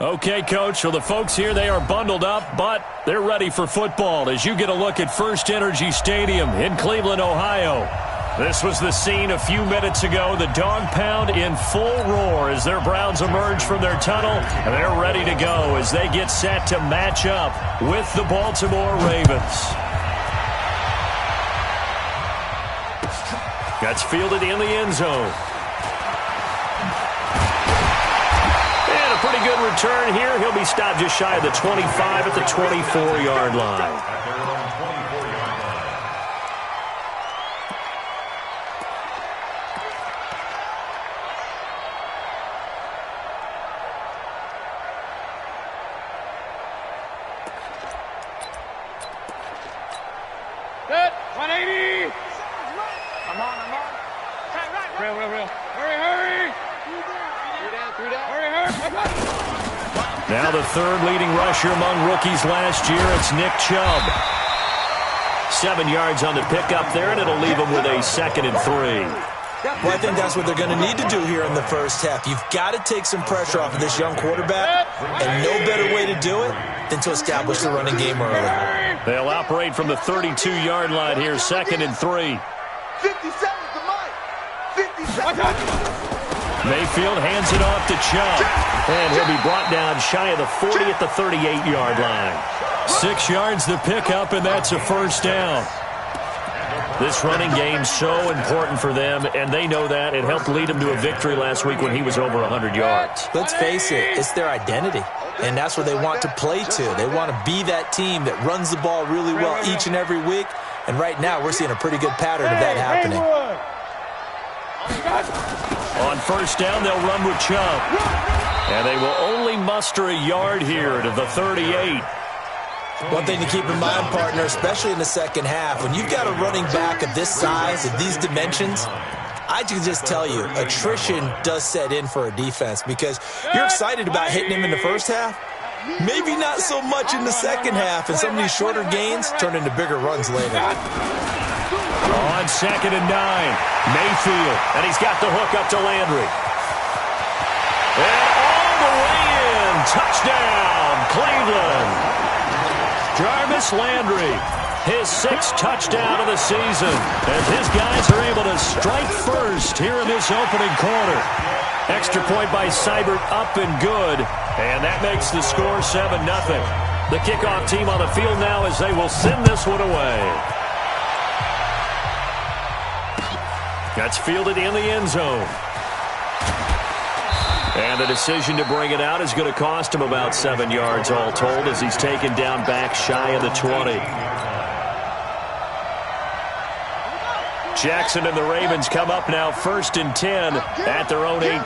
Okay, Coach, so the folks here, they are bundled up, but they're ready for football as you get a look at First Energy Stadium in Cleveland, Ohio. This was the scene a few minutes ago. The dog pound in full roar as their Browns emerge from their tunnel, and they're ready to go as they get set to match up with the Baltimore Ravens. That's fielded in the end zone. And a pretty good return here. He'll be stopped just shy of the 25 at the 24-yard line. Good. 180. I'm on. Real. Hurry. Three down. Hurry. Now the third leading rusher among rookies last year, it's Nick Chubb. 7 yards on the pickup there, and it'll leave him with a 2nd and 3. Well, I think that's what they're going to need to do here in the first half. You've got to take some pressure off of this young quarterback, and no better way to do it than to establish the running game early. They'll operate from the 32-yard line here, 2nd and 3. 57 to Mike. 57. Mayfield hands it off to Chubb, and he'll be brought down shy of the 40 at the 38-yard line. 6 yards the pickup, and that's a first down. This running game's so important for them, and they know that. It helped lead them to a victory last week when he was over 100 yards. Let's face it, it's their identity, and that's what they want to play to. They want to be that team that runs the ball really well each and every week, and right now we're seeing a pretty good pattern of that happening. On first down, they'll run with Chubb, and they will only muster a yard here to the 38. One thing to keep in mind, partner, especially in the second half, when you've got a running back of this size, of these dimensions, I can just tell you, attrition does set in for a defense because you're excited about hitting him in the first half, maybe not so much in the second half, and some of these shorter gains turn into bigger runs later. On 2nd and 9, Mayfield, and he's got the hook up to Landry. And all the way in, touchdown, Cleveland. Jarvis Landry, his 6th touchdown of the season, as his guys are able to strike first here in this opening quarter. Extra point by Seibert, up and good, and that makes the score 7-0. The kickoff team on the field now as they will send this one away. That's fielded in the end zone. And the decision to bring it out is going to cost him about 7 yards all told as he's taken down back shy of the 20. Jackson and the Ravens come up now 1st and 10 at their own 18.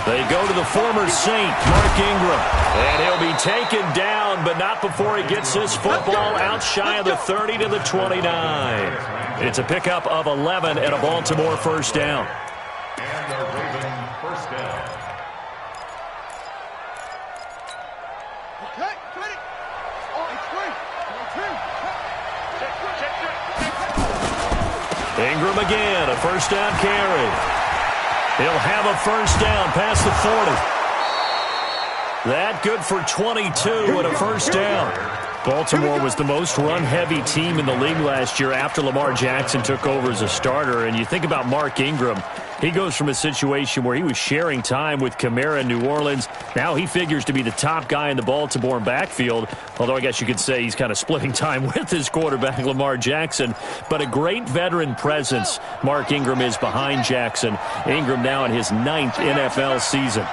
They go to the former Saint, Mark Ingram. And he'll be taken down, but not before he gets this football out shy of the 30 to the 29. It's a pickup of 11 and a Baltimore first down. And the Raven first down. Ingram again, a first down carry. He'll have a first down past the 40. That good for 22 and a first down. Baltimore was the most run-heavy team in the league last year after Lamar Jackson took over as a starter. And you think about Mark Ingram, he goes from a situation where he was sharing time with Kamara in New Orleans. Now he figures to be the top guy in the Baltimore backfield, although I guess you could say he's kind of splitting time with his quarterback, Lamar Jackson. But a great veteran presence Mark Ingram is behind Jackson. Ingram now in his 9th NFL season.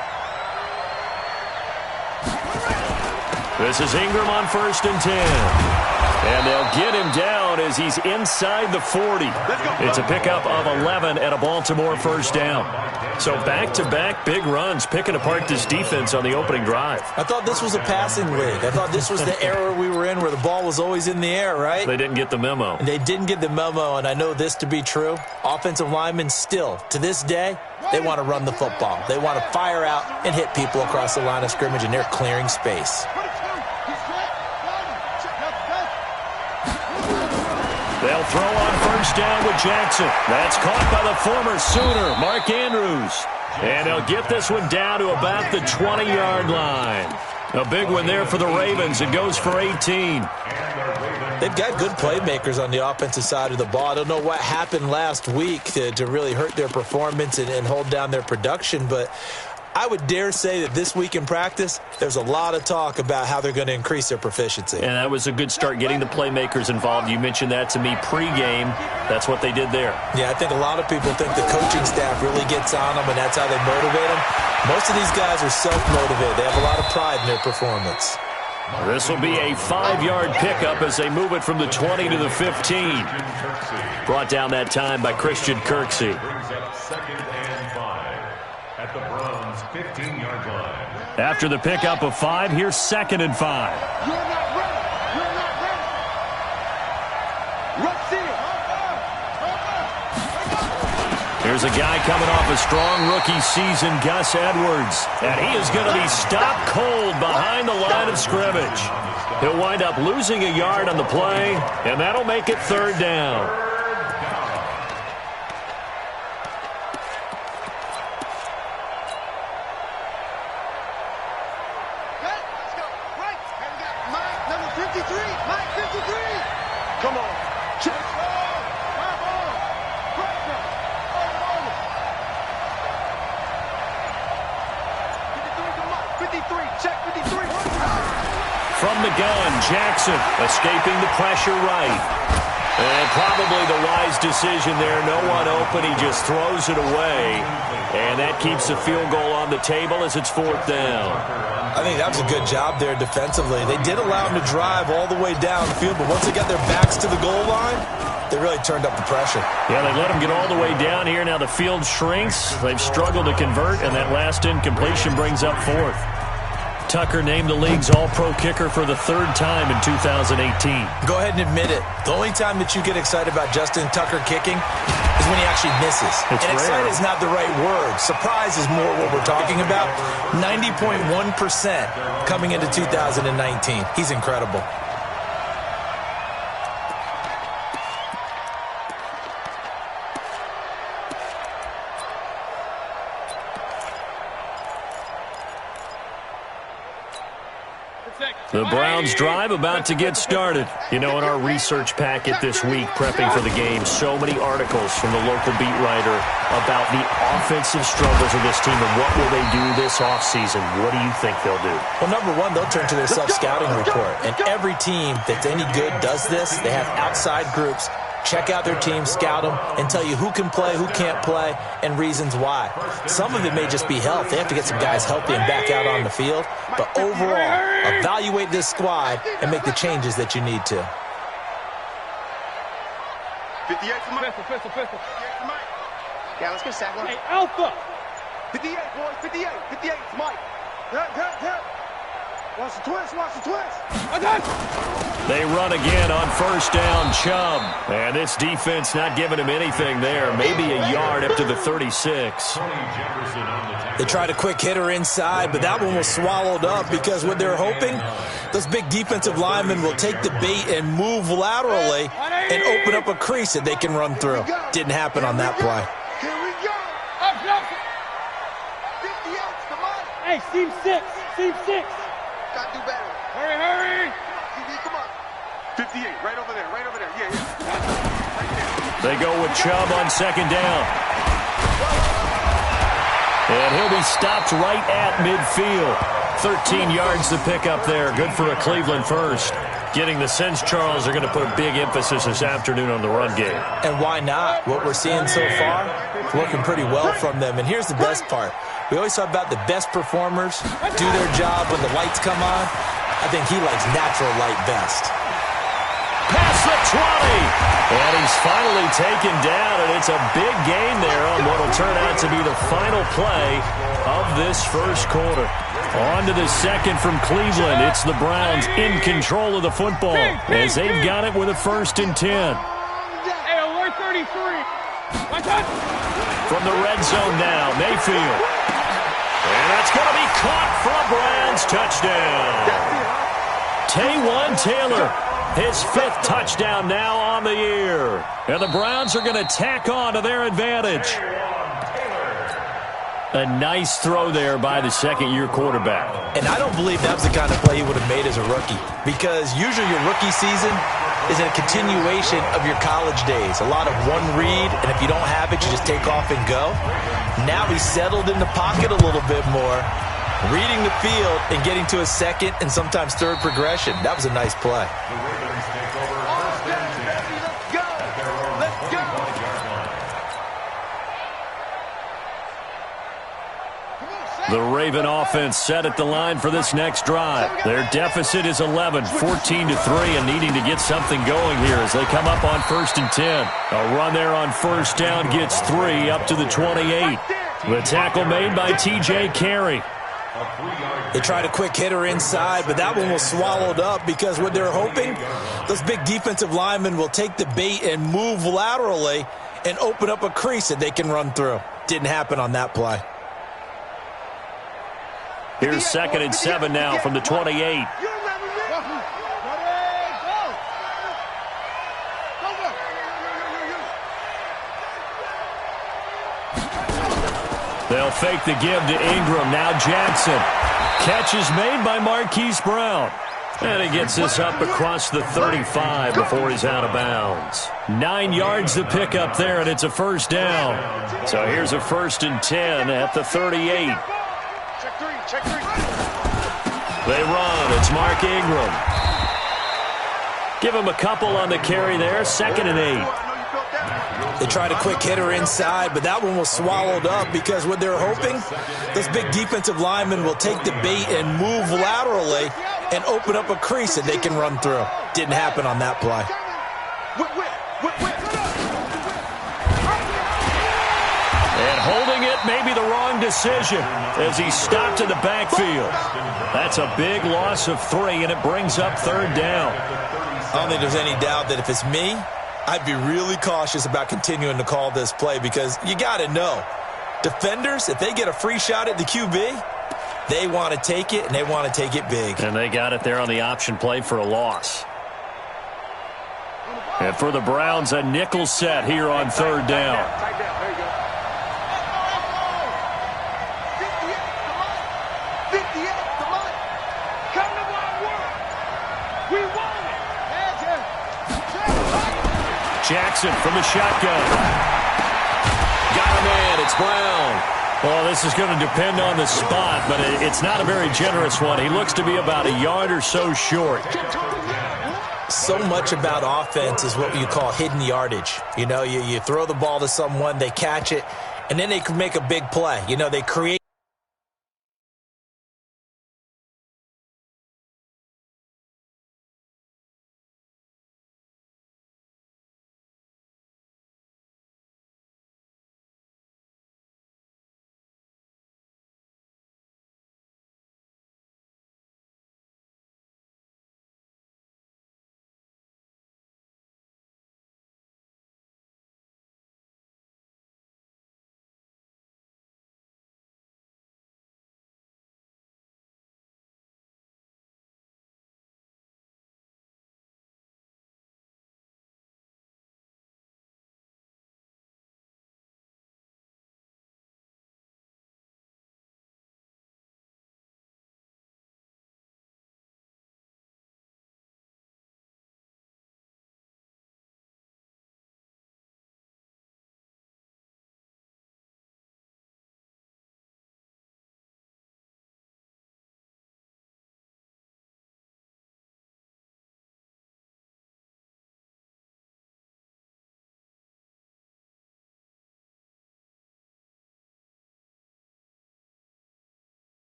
This is Ingram on 1st and 10. And they'll get him down as he's inside the 40. It's a pickup of 11 and a Baltimore first down. So back-to-back big runs picking apart this defense on the opening drive. I thought this was a passing league. I thought this was the era we were in where the ball was always in the air, right? They didn't get the memo. They didn't get the memo, and I know this to be true. Offensive linemen still, to this day, they want to run the football. They want to fire out and hit people across the line of scrimmage, and they're clearing space. They'll throw on first down with Jackson. That's caught by the former Sooner, Mark Andrews. And they'll get this one down to about the 20-yard line. A big one there for the Ravens. It goes for 18. They've got good playmakers on the offensive side of the ball. I don't know what happened last week to really hurt their performance and hold down their production, but I would dare say that this week in practice, there's a lot of talk about how they're going to increase their proficiency. And that was a good start, getting the playmakers involved. You mentioned that to me pregame. That's what they did there. Yeah, I think a lot of people think the coaching staff really gets on them, and that's how they motivate them. Most of these guys are self-motivated. They have a lot of pride in their performance. This will be a 5-yard pickup as they move it from the 20 to the 15. Brought down that time by Christian Kirksey. Second and 5 at the Browns' 15-yard line. After the pickup of 5, here's 2nd and 5. You're not ready. You're not ready. Let's see it. Here's a guy coming off a strong rookie season, Gus Edwards. And he is going to be stopped cold behind the line of scrimmage. He'll wind up losing a yard on the play, and that'll make it 3rd down. Okay, let's go. Right. And we got Mike, number 53. Mike, 53. Come on. Check. Check 53. From the gun, Jackson escaping the pressure right. And probably the wise decision there. No one open. He just throws it away. And that keeps the field goal on the table as it's 4th down. I think that was a good job there defensively. They did allow them to drive all the way down the field, but once they got their backs to the goal line, they really turned up the pressure. Yeah, they let them get all the way down here. Now the field shrinks. They've struggled to convert, and that last incompletion brings up 4th. Tucker named the league's all-pro kicker for the 3rd time in 2018. Go ahead and admit it. The only time that you get excited about Justin Tucker kicking is when he actually misses. It's and rare. excited is not the right word. Surprise is more what we're talking about. 90.1% coming into 2019. He's incredible. The Browns drive about to get started. You know, in our research packet this week, prepping for the game, so many articles from the local beat writer about the offensive struggles of this team and what will they do this offseason. What do you think they'll do? Well, number one, they'll turn to their self-scouting report. And every team that's any good does this. They have outside groups. Check out their team, scout them, and tell you who can play, who can't play, and reasons why. Some of it may just be health. They have to get some guys healthy and back out on the field. But overall, evaluate this squad and make the changes that you need to. 58 for Mike. Pistol. 58 for Mike. Yeah, let's get a sack one. Hey, Alpha. 58, boys. 58. 58 for Mike. Hit. Watch the twist. They run again on 1st down, Chubb. And this defense not giving him anything there. Maybe a yard up to the 36. They tried a quick hitter inside, but that one was swallowed up because what they're hoping, those big defensive linemen will take the bait and move laterally and open up a crease that they can run through. Didn't happen on that play. Here we go. Up. 58, come on. Hey, Seam 6. Gotta do better. Hurry. Come on. 58, right over there. Yeah. They go with Chubb on 2nd down. And he'll be stopped right at midfield. 13 yards to pick up there. Good for a Cleveland first. Getting the sense, Charles, they're going to put a big emphasis this afternoon on the run game. And why not? What we're seeing so far, it's working pretty well from them. And here's the best part. We always talk about the best performers do their job when the lights come on. I think he likes natural light best. Past the 20. And he's finally taken down, and it's a big gain there on what will turn out to be the final play of this first quarter. On to the 2nd from Cleveland. It's the Browns in control of the football as they've got it with a 1st and 10. Hey, alert 33. Watch out. From the red zone now, Mayfield. And that's going to be caught for a Browns touchdown. Taywan Taylor, his 5th touchdown now on the year. And the Browns are going to tack on to their advantage. A nice throw there by the second-year quarterback. And I don't believe that was the kind of play he would have made as a rookie, because usually your rookie season is a continuation of your college days. A lot of one read, and if you don't have it, you just take off and go. Now he's settled in the pocket a little bit more, reading the field and getting to a second and sometimes third progression. That was a nice play. The Raven offense set at the line for this next drive. Their deficit is 11, 14-3, and needing to get something going here as they come up on 1st and 10. A run there on 1st down gets 3 up to the 28. The tackle made by T.J. Carey. They tried a quick hitter inside, but that one was swallowed up because what they're hoping, those big defensive linemen will take the bait and move laterally and open up a crease that they can run through. Didn't happen on that play. Here's 2nd and 7 now from the 28. They'll fake the give to Ingram. Now Jackson. Catch is made by Marquise Brown. And he gets this up across the 35 before he's out of bounds. 9 yards to pick up there, and it's a 1st down. So here's a 1st and 10 at the 38. They run. It's Mark Ingram. Give him a couple on the carry there. 2nd and 8. They tried a quick hitter inside, but that one was swallowed up because what they're hoping, those big defensive linemen will take the bait and move laterally and open up a crease that they can run through. Didn't happen on that play. And holding it may be the wrong decision as he stopped in the backfield. That's a big loss of 3, and it brings up 3rd down. I don't think there's any doubt that if it's me, I'd be really cautious about continuing to call this play because you got to know, defenders, if they get a free shot at the QB, they want to take it, and they want to take it big. And they got it there on the option play for a loss. And for the Browns, a nickel set here on 3rd down. Jackson from the shotgun. Got him in. It's Brown. Well, this is going to depend on the spot, but it's not a very generous one. He looks to be about a yard or so short. So much about offense is what you call hidden yardage. You know, you throw the ball to someone, they catch it, and then they can make a big play. You know, they create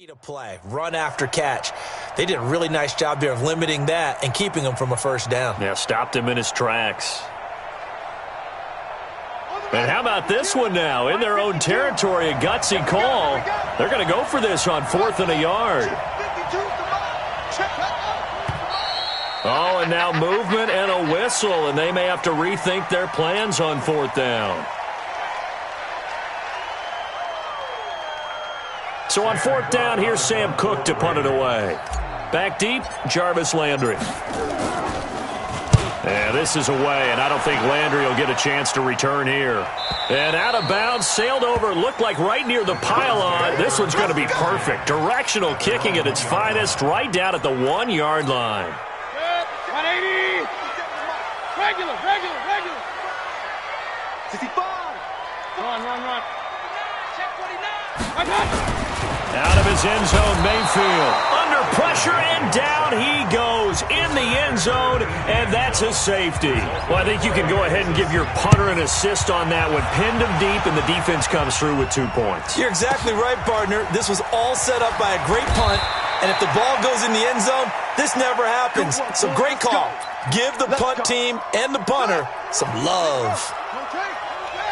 To play, run after catch. They did a really nice job there of limiting that and keeping him from a first down. Yeah, stopped him in his tracks. And how about this one now? In their own territory, a gutsy call. They're going to go for this on 4th and a yard. Oh, and now movement and a whistle, and they may have to rethink their plans on 4th down. So on 4th down, here's Sam Cook to punt it away. Back deep, Jarvis Landry. And this is away, and I don't think Landry will get a chance to return here. And out of bounds, sailed over, looked like right near the pylon. This one's going to be perfect. Directional kicking at its finest, right down at the 1-yard line. 180. Regular. 65. Run. Out of his end zone, Mayfield. Under pressure, and down he goes in the end zone, and that's a safety. Well, I think you can go ahead and give your punter an assist on that one. Pinned him deep, and the defense comes through with 2 points. You're exactly right, partner. This was all set up by a great punt, and if the ball goes in the end zone, this never happens. So great call. Give the punt team and the punter some love.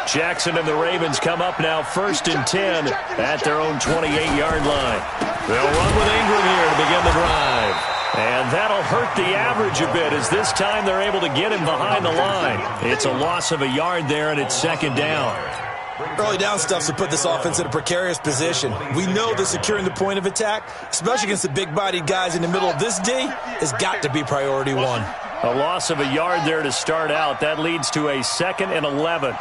Jackson and the Ravens come up now 1st and 10 at their own 28-yard line. They'll run with Ingram here to begin the drive. And that'll hurt the average a bit as this time they're able to get him behind the line. It's a loss of a yard there, and it's 2nd down. Early down stuff to put this offense in a precarious position. We know that securing the point of attack, especially against the big-bodied guys in the middle of this D, has got to be priority 1. A loss of a yard there to start out. That leads to a 2nd and 11.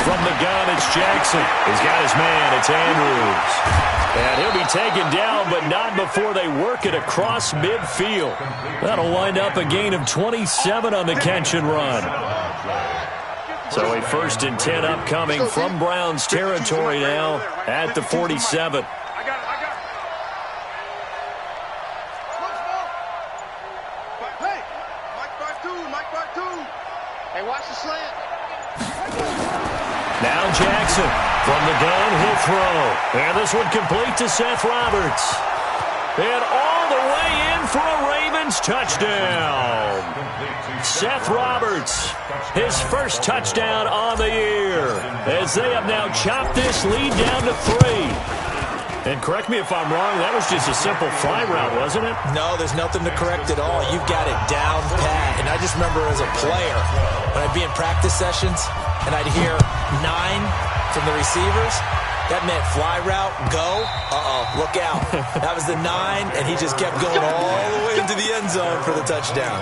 From the gun, it's Jackson. He's got his man. It's Andrews. And he'll be taken down, but not before they work it across midfield. That'll wind up a gain of 27 on the catch and run. So a 1st and 10 upcoming from Browns territory now at the 47. Hey, watch the slant. Now Jackson from the gun, he'll throw. And this one complete to Seth Roberts. And all the way in for a Ravens touchdown. Seth Roberts, his first touchdown on the year, as they have now chopped this lead down to 3. And correct me if I'm wrong, that was just a simple fly route, wasn't it? No, there's nothing to correct at all. You've got it down pat. And I just remember as a player, when I'd be in practice sessions, and I'd hear 9 from the receivers, that meant fly route, go, look out. That was the 9, and he just kept going all the way into the end zone for the touchdown.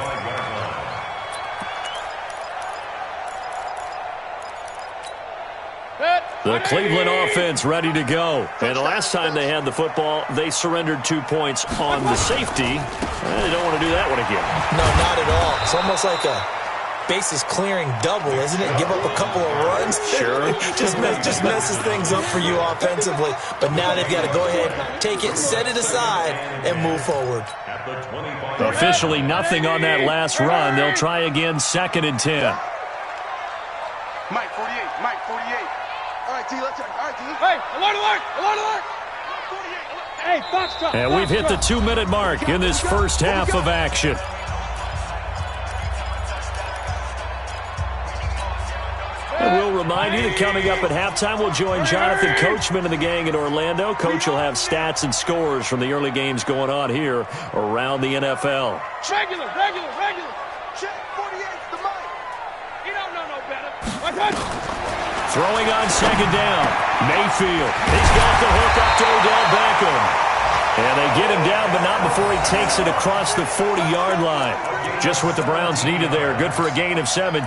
The Cleveland offense ready to go. And the last time they had the football, they surrendered 2 points on the safety. They don't want to do that one again. No, not at all. It's almost like a bases clearing double, isn't it? Give up a couple of runs. Sure. just messes things up for you offensively. But now they've got to go ahead, take it, set it aside, and move forward. Officially nothing on that last run. They'll try again 2nd and 10. Mike 48. Mike 48. All right, T, let's check. All right, T. Hey, alert! Hey, Foxtrot. And we've hit the 2-minute mark in this first half of action. And we'll remind you that coming up at halftime, we'll join Jonathan Coachman and the gang in Orlando. Coach will have stats and scores from the early games going on here around the NFL. Regular. Check 48's the Mike. He don't know no better. Throwing on 2nd down. Mayfield. He's got the hook up to Odell Beckham. And they get him down, but not before he takes it across the 40-yard line. Just what the Browns needed there. Good for a gain of 17.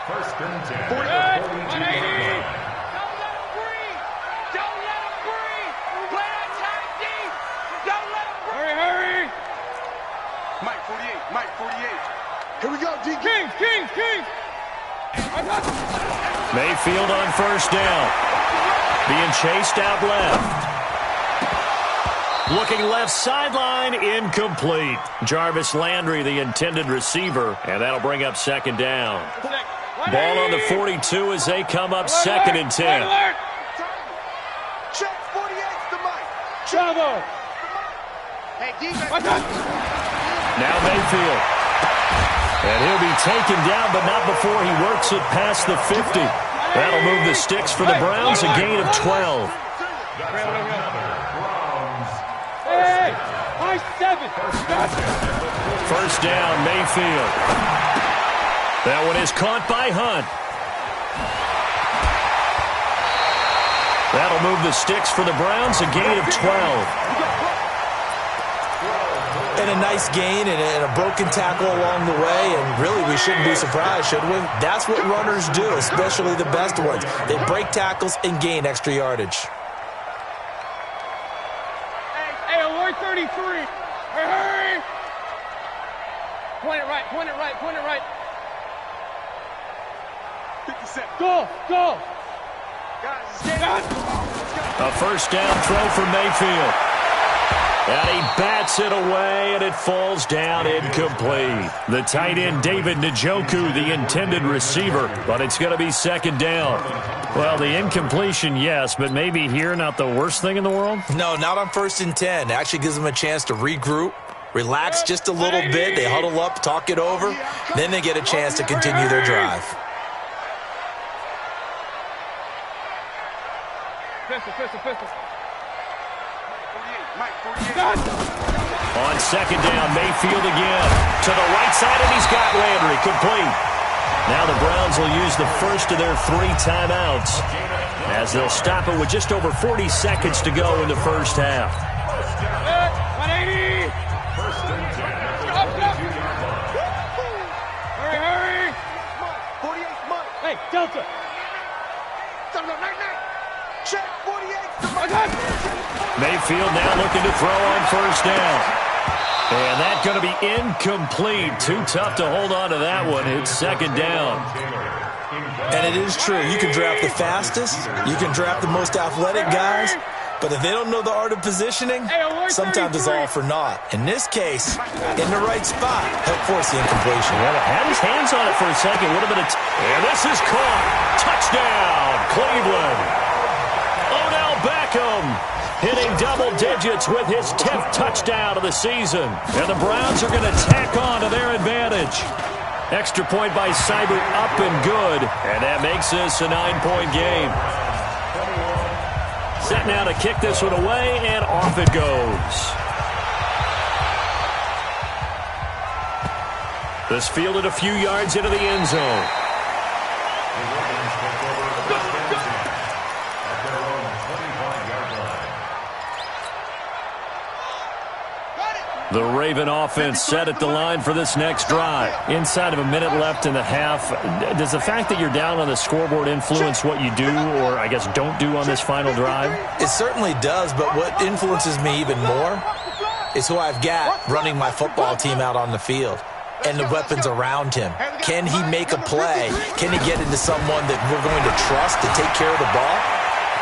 First and 10. 180. Don't let him breathe. Play that tight deep. Don't let him breathe. Hurry. Mike 48. Mike 48. Here we go, D. King. Mayfield on 1st down. Being chased out left. Looking left sideline, incomplete. Jarvis Landry, the intended receiver, and that'll bring up 2nd down. Ball on the 42 as they come up 2nd and 10. Check 48's the mic. Bravo. Hey, defense. Now Mayfield. And he'll be taken down, but not before he works it past the 50. That'll move the sticks for the Browns, a gain of 12. Hey, high 7. First down, Mayfield. That one is caught by Hunt. That'll move the sticks for the Browns, a gain of 12. And a nice gain and a broken tackle along the way, and really we shouldn't be surprised, should we? That's what runners do, especially the best ones. They break tackles and gain extra yardage. Hey, alert 33. Hurry. Point it right, point it right, point it right. 57. Go. Guys, let's go. A first down throw for Mayfield. And he bats it away, and it falls down incomplete. The tight end, David Njoku, the intended receiver, but it's going to be 2nd down. Well, the incompletion, yes, but maybe here not the worst thing in the world? No, not on 1st and 10. It actually gives them a chance to regroup, relax just a little bit. They huddle up, talk it over. Then they get a chance to continue their drive. Pistol. On 2nd down, Mayfield again. To the right side, and he's got Landry complete. Now the Browns will use the first of their 3 timeouts as they'll stop it with just over 40 seconds to go in the first half. 180. Hurry. 48's Mike. Hey, Delta. Check 48's the mic. Mayfield now looking to throw on 1st down. And that's going to be incomplete. Too tough to hold on to that one. It's 2nd down. And it is true. You can draft the fastest. You can draft the most athletic guys. But if they don't know the art of positioning, sometimes it's all for naught. In this case, in the right spot, help force the incompletion. Well, had his hands on it for a second. Would have been and this is caught. Touchdown, Cleveland. Odell Beckham hitting double digits with his 10th touchdown of the season. And the Browns are going to tack on to their advantage. Extra point by Seibert, up and good. And that makes this a 9-point game. Set now to kick this one away, and off it goes. This fielded a few yards into the end zone. The Raven offense set at the line for this next drive. Inside of a minute left in the half, does the fact that you're down on the scoreboard influence what you do, or I guess don't do on this final drive? It certainly does, but what influences me even more is who I've got running my football team out on the field and the weapons around him. Can he make a play? Can he get into someone that we're going to trust to take care of the ball?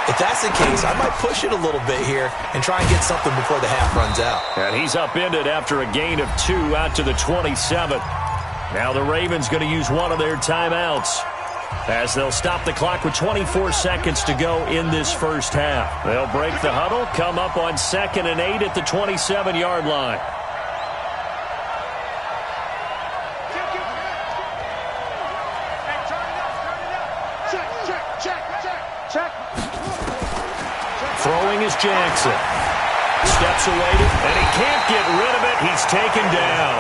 If that's the case, I might push it a little bit here and try and get something before the half runs out. And he's upended after a gain of 2 out to the 27. Now the Ravens going to use one of their timeouts as they'll stop the clock with 24 seconds to go in this first half. They'll break the huddle, come up on 2nd and 8 at the 27-yard line. Throwing is Jackson. Steps away, and he can't get rid of it. He's taken down.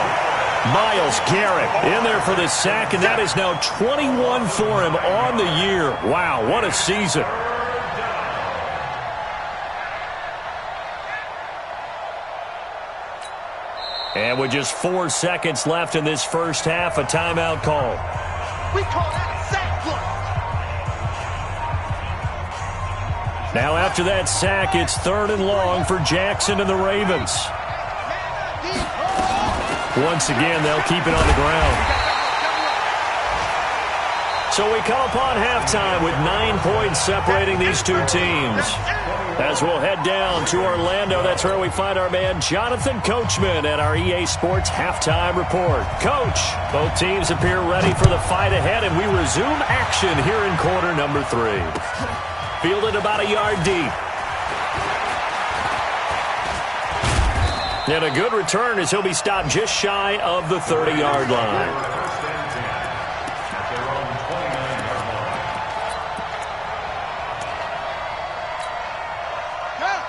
Myles Garrett in there for the sack, and that is now 21 for him on the year. Wow, what a season. And with just 4 seconds left in this first half, a timeout call. We call that a sack block. Now after that sack, it's 3rd and long for Jackson and the Ravens. Once again, they'll keep it on the ground. So we come upon halftime with 9 points separating these two teams. As we'll head down to Orlando, that's where we find our man Jonathan Coachman at our EA Sports Halftime Report. Coach, both teams appear ready for the fight ahead, and we resume action here in quarter number 3. Fielded about a yard deep. And a good return as he'll be stopped just shy of the 30-yard line.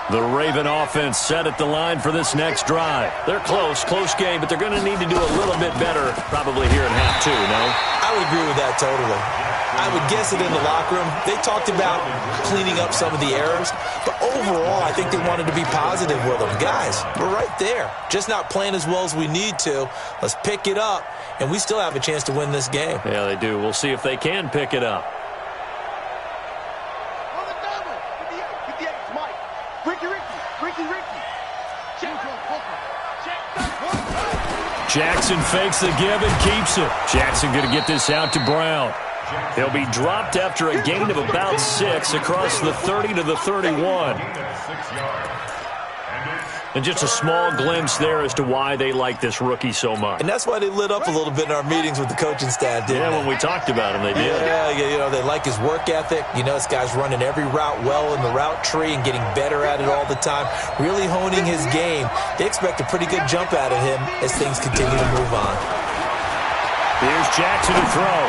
The Raven offense set at the line for this next drive. They're close game, but they're going to need to do a little bit better probably here in half 2, no? I would agree with that totally. I would guess it in the locker room. They talked about cleaning up some of the errors, but overall, I think they wanted to be positive with them. Guys, we're right there. Just not playing as well as we need to. Let's pick it up, and we still have a chance to win this game. Yeah, they do. We'll see if they can pick it up. Jackson fakes the give and keeps it. Jackson going to get this out to Brown. He'll be dropped after a gain of about 6 across the 30 to the 31. And just a small glimpse there as to why they like this rookie so much. And that's why they lit up a little bit in our meetings with the coaching staff, didn't they? Yeah, when we talked about him, they did. Yeah, you know, they like his work ethic. You know, this guy's running every route well in the route tree and getting better at it all the time, really honing his game. They expect a pretty good jump out of him as things continue to move on. Here's Jackson to throw.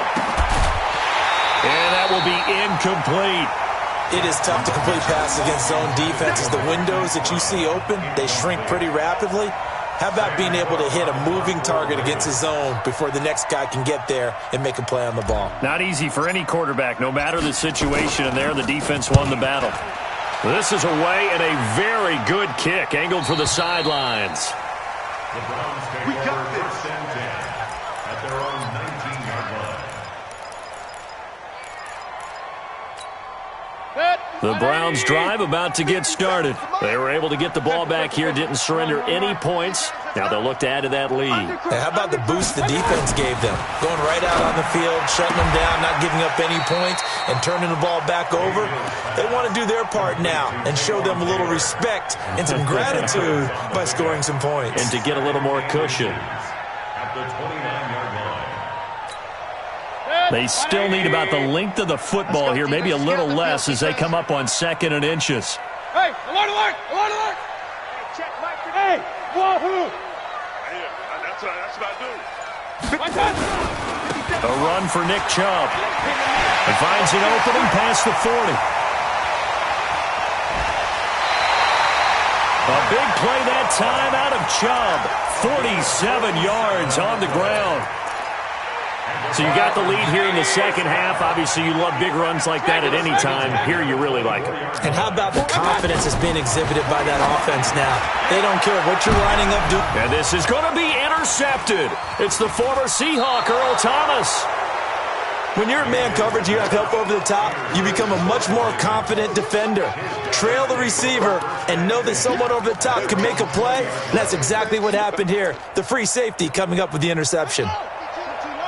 And that will be incomplete. It is tough to complete passes against zone defenses. The windows that you see open, they shrink pretty rapidly. How about being able to hit a moving target against his zone before the next guy can get there and make a play on the ball? Not easy for any quarterback, no matter the situation, and there the defense won the battle. This is away and a very good kick, angled for the sidelines. We got this. At their own 19-yard line. The Browns drive about to get started. They were able to get the ball back here, didn't surrender any points. Now they'll look to add to that lead. Hey, how about the boost the defense gave them? Going right out on the field, shutting them down, not giving up any points, and turning the ball back over. They want to do their part now and show them a little respect and some gratitude by scoring some points. And to get a little more cushion. At the 29-yard line. They still need about the length of the football here, maybe a little less as they come up on 2nd and inches. Hey, alert, alert, alert, alert. Hey, wahoo. That's what I do. A run for Nick Chubb. He finds an opening past the 40. A big play that time out of Chubb. 47 yards on the ground. So you got the lead here in the second half. Obviously, you love big runs like that at any time. Here, you really like them. And how about the confidence that's being exhibited by that offense now? They don't care what you're lining up to. And this is going to be intercepted. It's the former Seahawk, Earl Thomas. When you're in man coverage, you have help over the top, you become a much more confident defender. Trail the receiver and know that someone over the top can make a play. And that's exactly what happened here. The free safety coming up with the interception.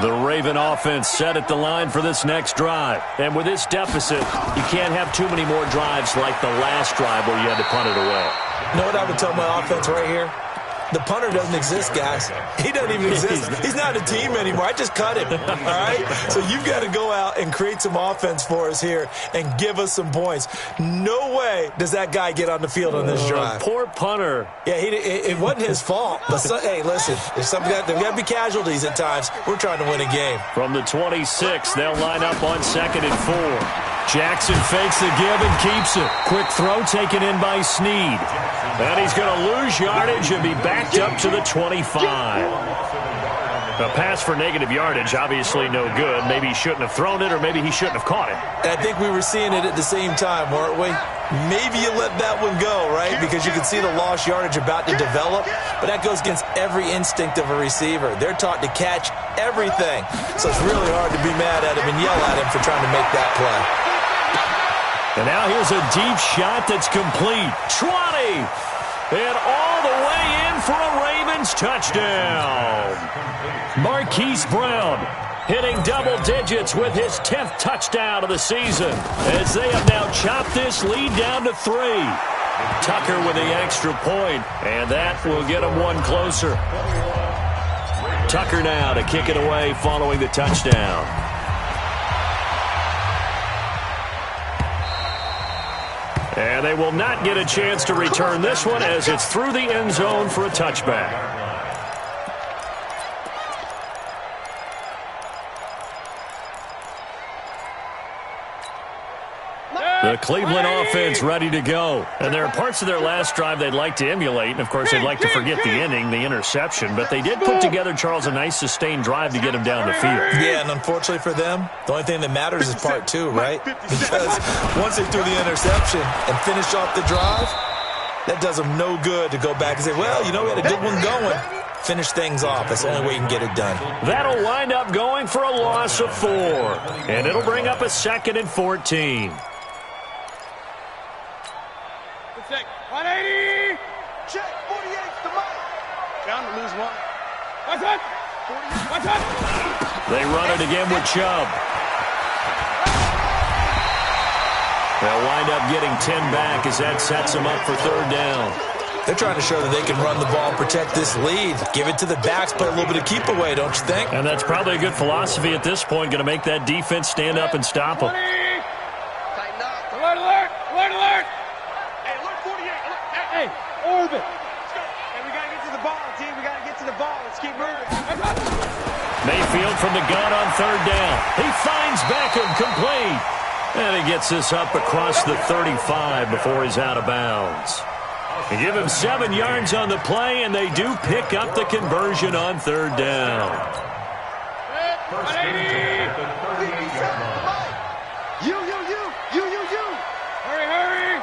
The Raven offense set at the line for this next drive. And with this deficit, you can't have too many more drives like the last drive where you had to punt it away. You know what I would tell my offense right here? The punter doesn't exist, guys. He doesn't even exist. He's not a team anymore. I just cut him, all right? So you've got to go out and create some offense for us here and give us some points. No way does that guy get on the field on this drive. Poor punter. Yeah, it wasn't his fault. But, hey, listen, there's got to be casualties at times. We're trying to win a game. From the 26, they'll line up on 2nd and 4. Jackson fakes the give and keeps it. Quick throw taken in by Snead. And he's going to lose yardage and be backed up to the 25. A pass for negative yardage, obviously no good. Maybe he shouldn't have thrown it, or maybe he shouldn't have caught it. I think we were seeing it at the same time, weren't we? Maybe you let that one go, right? Because you can see the lost yardage about to develop. But that goes against every instinct of a receiver. They're taught to catch everything. So it's really hard to be mad at him and yell at him for trying to make that play. And now here's a deep shot that's complete. 20! And all the way in for a Ravens touchdown. Marquise Brown. hitting double digits with his 10th touchdown of the season, as they have now chopped this lead down to 3. Tucker with the extra point, and that will get him one closer. Tucker now to kick it away following the touchdown. And they will not get a chance to return this one as it's through the end zone for a touchback. The Cleveland offense ready to go. And there are parts of their last drive they'd like to emulate. And, of course, they'd like to forget the ending, the interception. But they did put together, Charles, a nice sustained drive to get him down the field. Yeah, and unfortunately for them, the only thing that matters is part 2, right? Because once they threw the interception and finished off the drive, that does them no good to go back and say, well, you know, we had a good one going. Finish things off. That's the only way you can get it done. That'll wind up going for a loss of 4. And it'll bring up a 2nd and 14. 180. Check. 48's the mark. Down to lose 1. What's up? What's up? They run it again with Chubb. They'll wind up getting 10 back as that sets them up for 3rd down. They're trying to show that they can run the ball and protect this lead. Give it to the backs, play a little bit of keep away, don't you think? And that's probably a good philosophy at this point, going to make that defense stand up and stop them. Tighten up. Alert, alert, alert, alert. Hey, alert 48. Alert. Hey, orbit. Let's go. Hey, we got to get to the ball, team. We got to get to the ball. Let's keep moving. Mayfield from the gun on 3rd down. He finds Beckham complete. And he gets this up across the 35 before he's out of bounds. They give him 7 yards on the play, and they do pick up the conversion on 3rd down. 180. You. Hurry, hurry.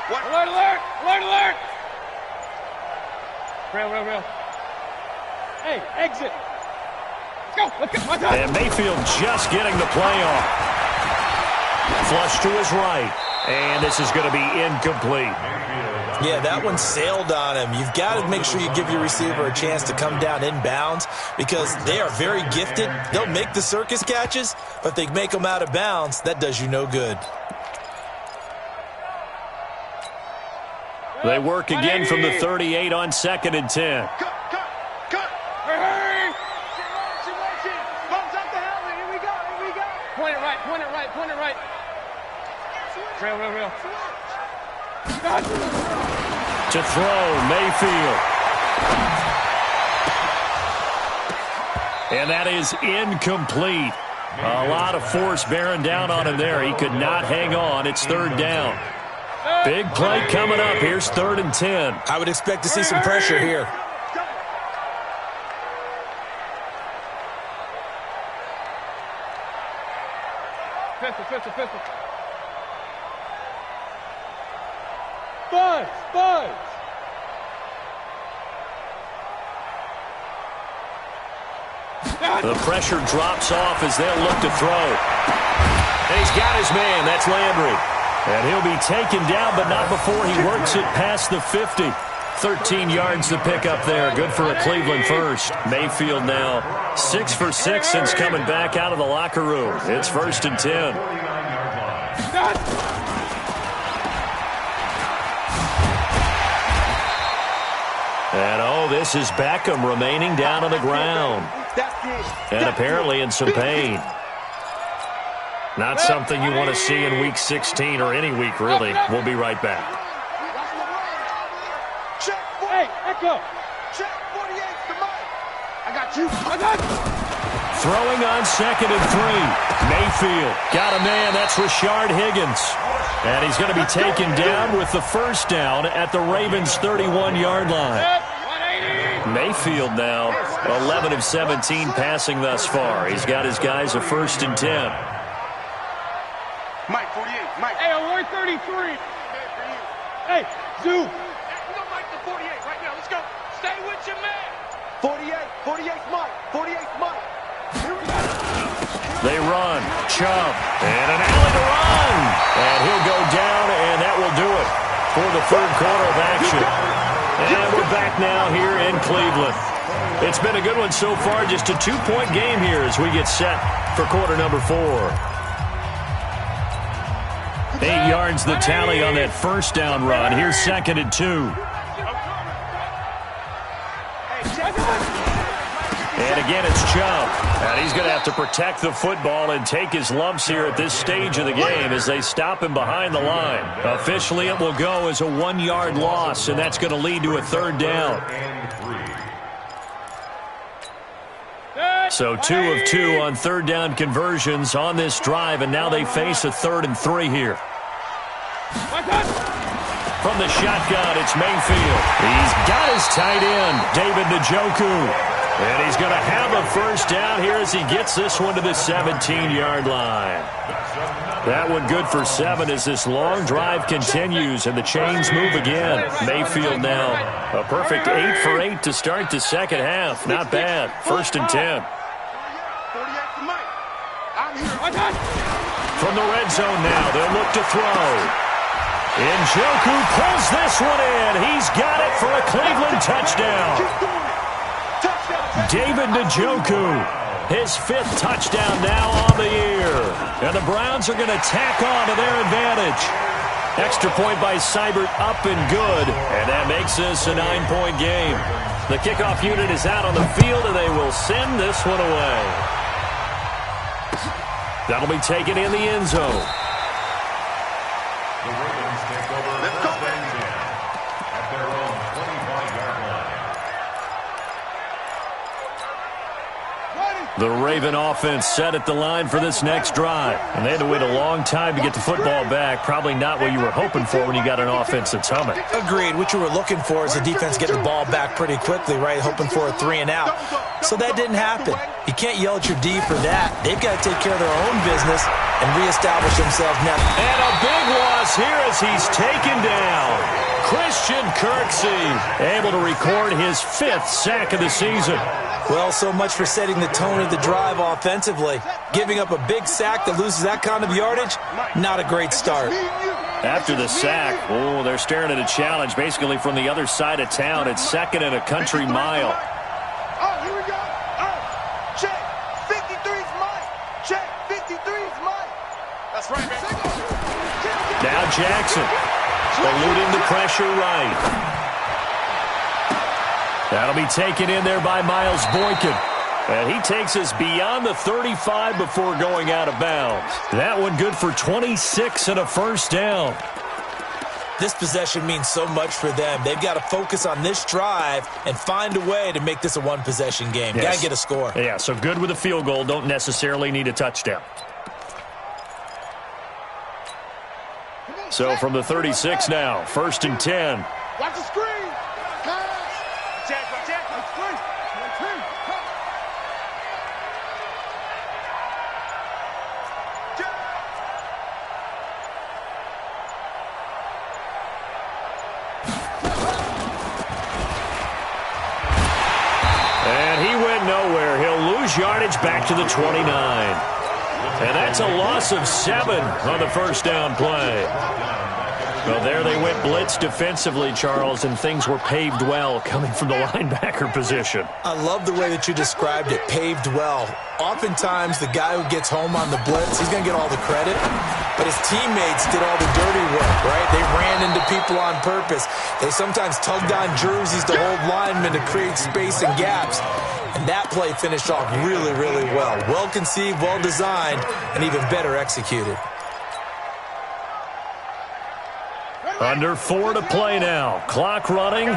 What? Alert, alert, alert, alert. Real. Hey, exit. Let's go. What's up? And Mayfield just getting the play off. Flush to his right. And this is going to be incomplete. Yeah, that one sailed on him. You've got to make sure you give your receiver a chance to come down inbounds because they are very gifted. They'll make the circus catches, but if they make them out of bounds, that does you no good. They work again from the 38 on 2nd and 10. Cut. Hurry. Bumps up the helmet. Here we go. Point it right. Real. To throw, Mayfield. And that is incomplete. A lot of force bearing down on him there. He could not hang on. It's 3rd down. Big play coming up. Here's 3rd and 10. I would expect to see some pressure here. Pistol. Buds. The pressure drops off as they'll look to throw. And he's got his man. That's Landry. And he'll be taken down, but not before he works it past the 50. 13 yards to pick up there. Good for a Cleveland first. Mayfield now 6 for 6 since coming back out of the locker room. It's 1st and 10. And, this is Beckham remaining down on the ground. And apparently in some pain. Not something you want to see in Week 16 or any week, really. We'll be right back. Hey, Echo. Check. 48's the mark. I got you. Throwing on 2nd and 3. Mayfield got a man. That's Rashard Higgins. And he's going to be taken down with the 1st down at the Ravens' 31-yard line. Mayfield now 11 of 17 passing thus far. He's got his guys a 1st and 10. Mike, 48. Mike. Hey, alert 33. Hey, zoom. We're going to Mike the 48 right now. Let's go. Stay with your man. 48's Mike. 48's Mike. Here we go. They run. Chubb. And an alley to run. And he'll go down, and that will do it for the 3rd quarter of action. And we're back now here in Cleveland. It's been a good one so far, just a 2-point game here as we get set for quarter number 4. 8 yards the tally on that first down run. Here's 2nd and 2. And again, it's Chubb. And he's going to have to protect the football and take his lumps here at this stage of the game as they stop him behind the line. Officially, it will go as a 1-yard loss, and that's going to lead to a 3rd down. So 2 of 2 on 3rd down conversions on this drive, and now they face a 3rd and 3 here. From the shotgun, it's Mayfield. He's got his tight end, David Njoku. And he's going to have a 1st down here as he gets this one to the 17-yard line. That one good for 7 as this long drive continues and the chains move again. Mayfield now a perfect 8 for 8 to start the second half. Not bad. 1st and 10. From the red zone now, they'll look to throw. Njoku pulls this one in. He's got it for a Cleveland touchdown. David Njoku, his 5th touchdown now on the year. And the Browns are going to tack on to their advantage. Extra point by Seibert up and good. And that makes this a 9-point game. The kickoff unit is out on the field, and they will send this one away. That'll be taken in the end zone. The Ravens take over first and 10 at their own 25-yard line. The Raven offense set at the line for this next drive. And they had to wait a long time to get the football back. Probably not what you were hoping for when you got an offense that's humming. Agreed. What you were looking for is the defense getting the ball back pretty quickly, right? Hoping for a 3 and out. So that didn't happen. You can't yell at your D for that. They've got to take care of their own business and reestablish themselves now. And a big loss here as he's taken down. Christian Kirksey able to record his 5th sack of the season. Well, so much for setting the tone of the drive offensively. Giving up a big sack that loses that kind of yardage, not a great start. After the sack, oh, they're staring at a challenge basically from the other side of town. It's 2nd and a country mile. Oh, here we go. Oh, check. 53's mine. Check. 53's mine. That's right, man. Now Jackson eluding the pressure right. That'll be taken in there by Miles Boykin. And he takes us beyond the 35 before going out of bounds. That one good for 26 and a 1st down. This possession means so much for them. They've got to focus on this drive and find a way to make this a 1-possession game. Yes. Got to get a score. Yeah, so good with a field goal. Don't necessarily need a touchdown. So from the 36 now, 1st and 10. Watch the screen. Yardage back to the 29. And that's a loss of 7 on the 1st down play. Well, there they went blitz defensively, Charles, and things were paved well coming from the linebacker position. I love the way that you described it, paved well. Oftentimes, the guy who gets home on the blitz, he's going to get all the credit, but his teammates did all the dirty work, right? They ran into people on purpose. They sometimes tugged on jerseys to hold linemen to create space and gaps. And that play finished off really, really well. Well conceived, well designed, and even better executed. Under 4 to play now. Clock running.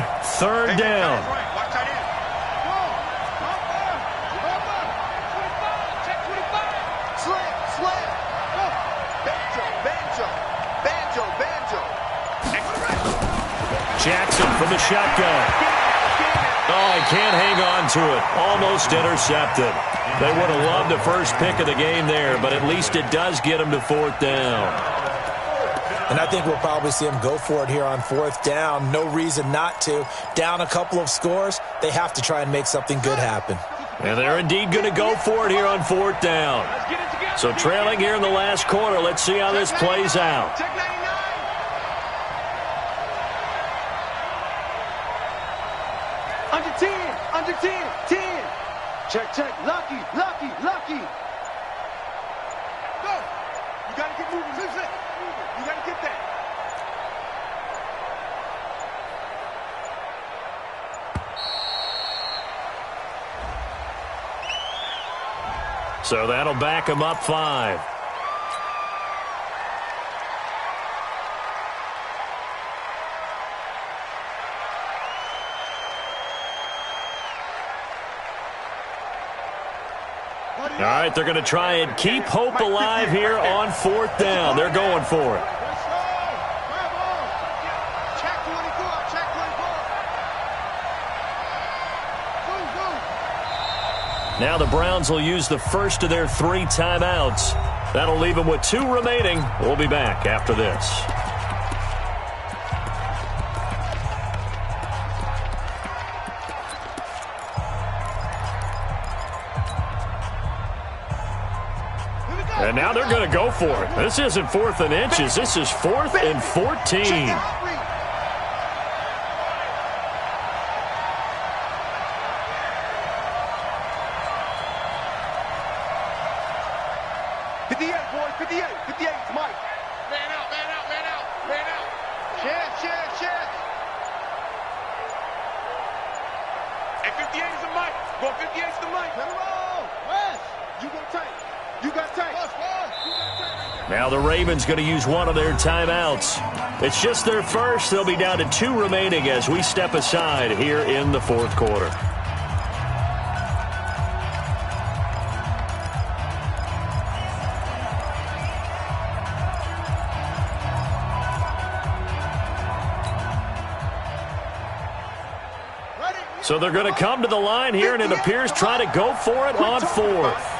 3rd down. Jackson from the shotgun. Oh, he can't hang on to it. Almost intercepted. They would have loved the first pick of the game there, but at least it does get him to 4th down. And I think we'll probably see him go for it here on 4th down. No reason not to. Down a couple of scores, they have to try and make something good happen. And they're indeed going to go for it here on 4th down. So trailing here in the last quarter, let's see how this plays out. Under 10. Under 10. 10. Check, check. Lucky. Lucky. Lucky. Go. You got to get moving. You got to get that. So that'll back him up 5. All right, they're going to try and keep hope alive here on 4th down. They're going for it. Now the Browns will use the first of their 3 timeouts. That'll leave them with 2 remaining. We'll be back after this. And now they're going to go for it. This isn't 4th and inches. This is 4th and 14. Now the Ravens going to use one of their timeouts. It's just their first. They'll be down to 2 remaining as we step aside here in the 4th quarter. So they're going to come to the line here, and it appears try to go for it on 4th.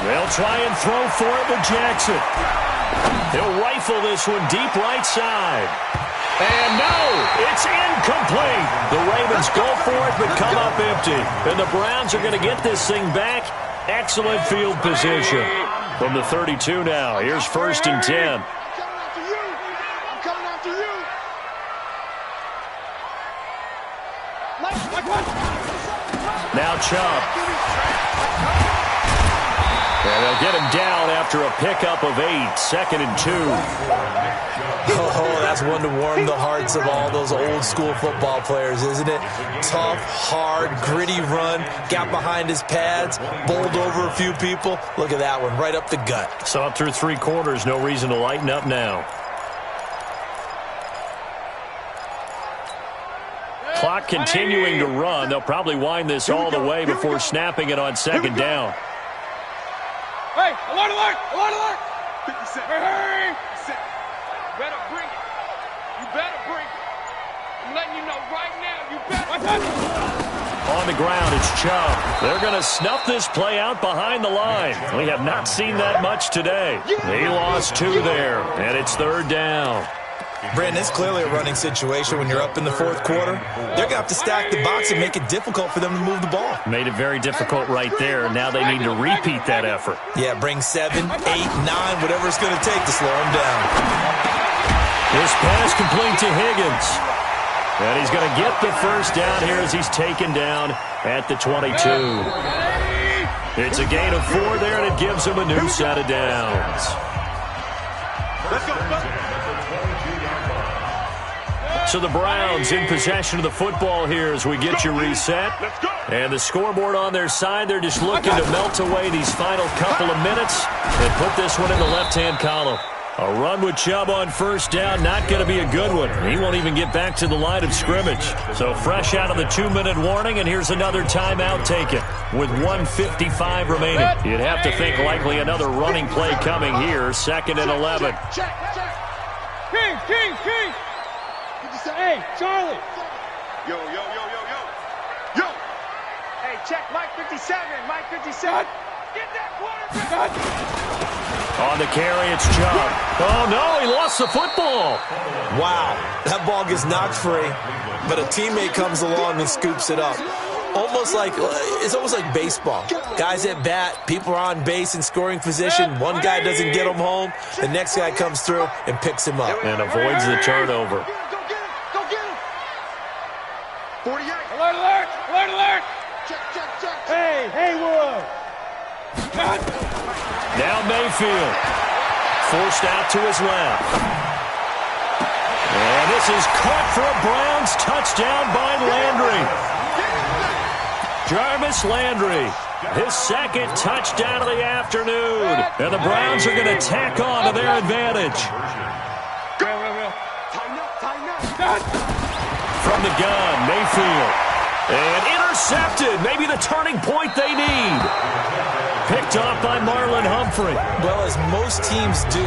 They'll try and throw for it with Jackson. He'll rifle this one deep right side. And no, it's incomplete. The Ravens go for it but come up empty. And the Browns are going to get this thing back. Excellent field position. From the 32 now, here's 1st and 10. Now Chubb. And they'll get him down after a pickup of 8, 2nd and 2. Oh, that's one to warm the hearts of all those old school football players, isn't it? Tough, hard, gritty run, got behind his pads, bowled over a few people. Look at that one, right up the gut. Saw it through 3 quarters, no reason to lighten up now. Clock continuing to run. They'll probably wind this all the way before snapping it on 2nd down. Hey, alert, alert, alert, alert! 57. Hey! You better bring it. You better bring it. I'm letting you know right now, you better. On the ground, it's Chubb. They're going to snuff this play out behind the line. We have not seen that much today. He lost 2 there, and it's 3rd down. Brandon, it's clearly a running situation when you're up in the 4th quarter. They're going to have to stack the box and make it difficult for them to move the ball. Made it very difficult right there. Now they need to repeat that effort. Yeah, bring 7, 8, 9, whatever it's going to take to slow them down. This pass complete to Higgins. And he's going to get the 1st down here as he's taken down at the 22. It's a gain of 4 there, and it gives him a new set of downs. Let's go. So the Browns in possession of the football here as we get you reset. And the scoreboard on their side, they're just looking to melt away these final couple of minutes and put this one in the left-hand column. A run with Chubb on 1st down, not going to be a good one. He won't even get back to the line of scrimmage. So fresh out of the 2-minute warning, and here's another timeout taken with 1:55 remaining. You'd have to think likely another running play coming here, 2nd and 11. King! Hey, Charlie. Yo. Hey, check Mike 57. Mike 57. Get that quarterback. On the carry, it's Chubb. Oh, no, he lost the football. Wow, that ball gets knocked free, but a teammate comes along and scoops it up. It's almost like baseball. Guys at bat, people are on base in scoring position. One guy doesn't get him home. The next guy comes through and picks him up. And avoids the turnover. Go get him. 48. Alert, alert, alert, alert. Check. Hey, Haywood. Now Mayfield. Forced out to his left. And this is caught for a Browns touchdown by Landry. Jarvis Landry, his second touchdown of the afternoon. And the Browns are going to tack on to their advantage. From the gun, Mayfield. And intercepted. Maybe the turning point they need. Picked off by Marlon Humphrey. Well, as most teams do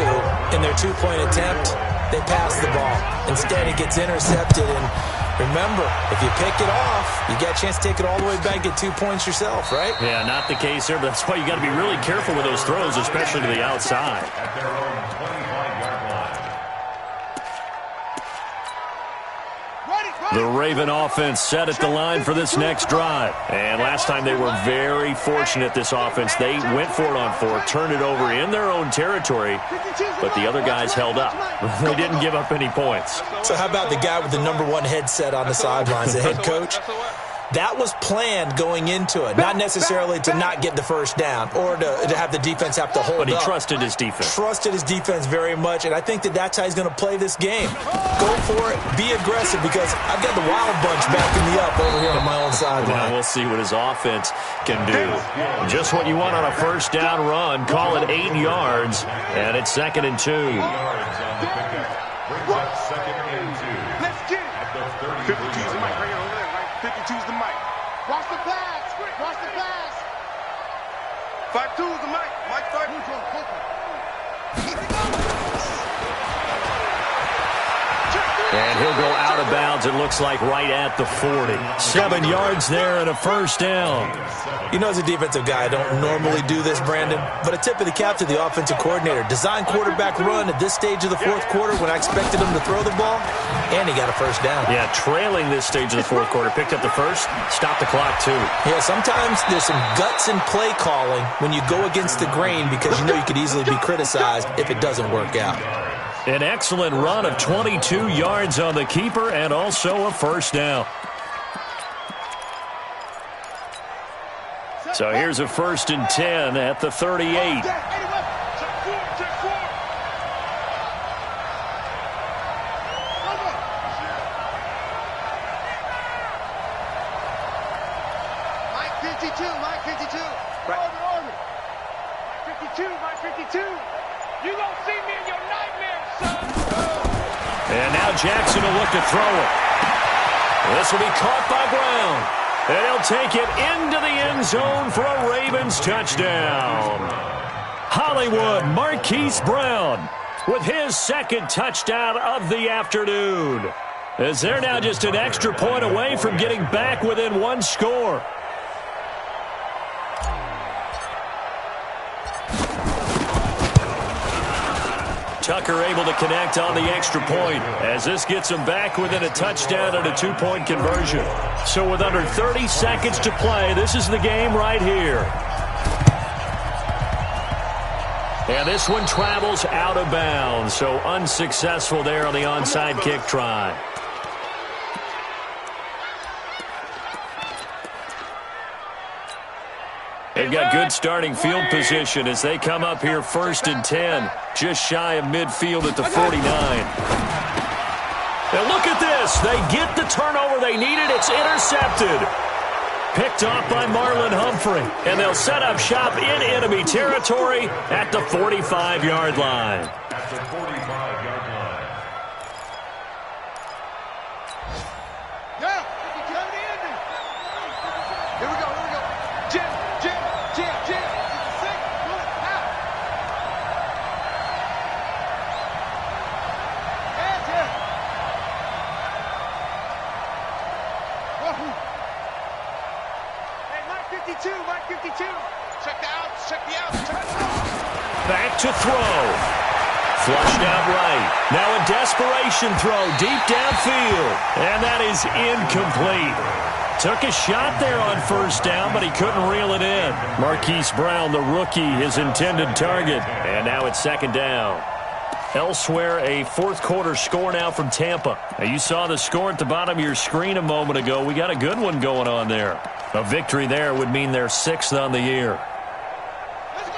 in their two-point attempt, they pass the ball. Instead, it gets intercepted. And remember, if you pick it off, you get a chance to take it all the way back, get 2 points yourself, right? Yeah, not the case here, but that's why you got to be really careful with those throws, especially to the outside. At their own 25-yard line. The Raven offense set at the line for this next drive. And last time they were very fortunate, this offense. They went for it on fourth, turned it over in their own territory, but the other guys held up. They didn't give up any points. So how about the guy with the #1 headset on the sidelines, the head coach? That was planned going into it, not necessarily to not get the first down or to have the defense have to hold up. But he trusted his defense. Trusted his defense very much, and I think that's how he's going to play this game. Go for it, be aggressive, because I've got the wild bunch backing me up over here on my own sideline. Now we'll see what his offense can do. Just what you want on a first down run. Call it 8 yards, and it's 2nd and 2. Yards on the pickup. Brings up 2nd and 2. Let's get it. At the 52's the mic right here over there, right? 52's the mic. Watch the pass. Watch the pass. 52's the mic. Mike start. And he'll go out of bounds, it looks like, right at the 40. 7 yards there and a first down. You know, as a defensive guy, I don't normally do this, Brandon, but a tip of the cap to the offensive coordinator. Design quarterback run at this stage of the fourth quarter when I expected him to throw the ball, and he got a first down. Yeah, trailing this stage of the fourth quarter. Picked up the first, stopped the clock, too. Yeah, sometimes there's some guts in play calling when you go against the grain because you know you could easily be criticized if it doesn't work out. An excellent run of 22 yards on the keeper and also a first down. So here's a 1st and 10 at the 38. Mike 52. Right. 52, Mike 52. You don't see me in your nightmares, son. And now Jackson will look to throw it. This will be caught by Brown. And he'll take it into the end zone for a Ravens touchdown. Hollywood Marquise Brown with his 2nd touchdown of the afternoon. As they're now just an extra point away from getting back within 1 score. Tucker able to connect on the extra point as this gets him back within a touchdown and a 2-point conversion. So with under 30 seconds to play, this is the game right here. And this one travels out of bounds, so unsuccessful there on the onside kick try. They've got good starting field position as they come up here 1st and 10, just shy of midfield at the 49. And look at this. They get the turnover they needed. It's intercepted. Picked off by Marlon Humphrey. And they'll set up shop in enemy territory at the 45-yard line. At the 45-yard line. Yeah. Here we go. Jim. It's a 6. Out. Yeah. Hey, Mike 52. Check the out. back to throw. Flushed out right. Now a desperation throw deep downfield. And that is incomplete. Took a shot there on first down, but he couldn't reel it in. Marquise Brown, the rookie, his intended target. And now it's second down. Elsewhere, a fourth-quarter score now from Tampa. Now, you saw the score at the bottom of your screen a moment ago. We got a good one going on there. A victory there would mean they're 6th on the year.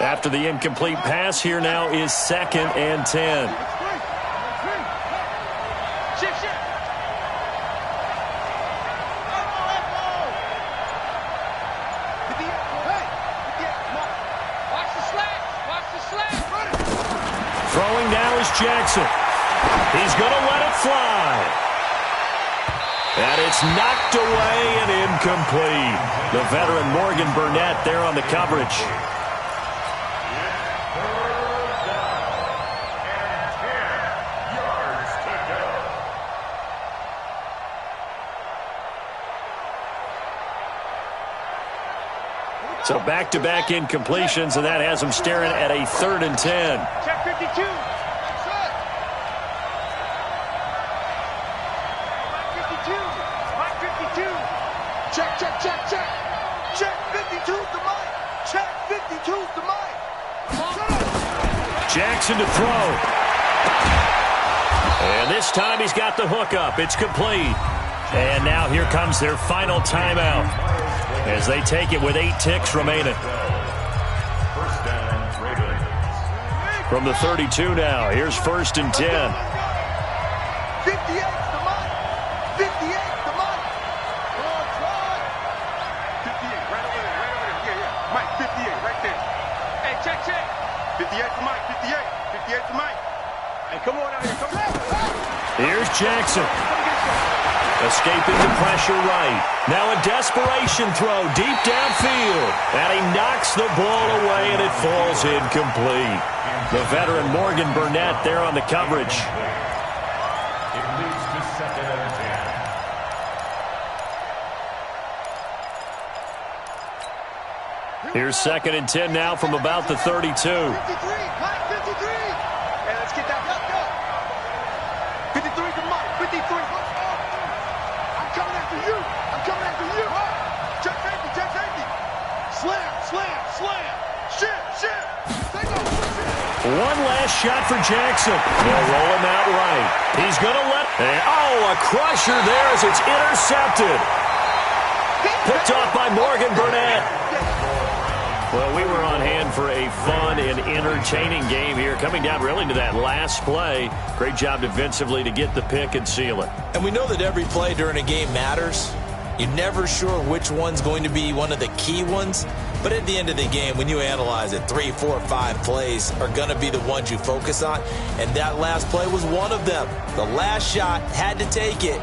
After the incomplete pass, here now is 2nd and 10. Throwing now is Jackson. He's going to let it fly. And it's knocked away and incomplete. The veteran Morgan Burnett there on the coverage. So back-to-back incompletions, and that has him staring at a 3rd and 10. Check 52. Mike 52. Check. Check 52's the Mike. Check 52's the Mike. Jackson to throw. And this time he's got the hook up. It's complete. And now here comes their final timeout as they take it with 8 ticks remaining. First down, Ravens. From the 32 now, here's 1st and 10. 58's the Mike. 58's the Mike. Come on, try. 58, right over there. Yeah. Mike, 58, right there. Hey, check. 58's the Mike. 58's the Mike. Hey, come on out here. Come on. Here's Jackson. Escaping the pressure right. Now a desperation throw deep downfield. And he knocks the ball away, and it falls incomplete. The veteran Morgan Burnett there on the coverage. It leads to 2nd and 10. Here's 2nd and 10 now from about the 32. 53, Mike, 53. Hey, let's get that. Let's go. 53's the Mike. 53. I'm coming after you. Check safety. Slam. Shit. Take off. One last shot for Jackson. They'll roll him out right. He's going to let... a crusher there as it's intercepted. Picked off by Morgan Burnett. Well, we were on hand for a fun and entertaining game here. Coming down really to that last play. Great job defensively to get the pick and seal it. And we know that every play during a game matters. You're never sure which one's going to be one of the key ones. But at the end of the game, when you analyze it, 3, 4, 5 plays are going to be the ones you focus on. And that last play was one of them. The last shot, had to take it.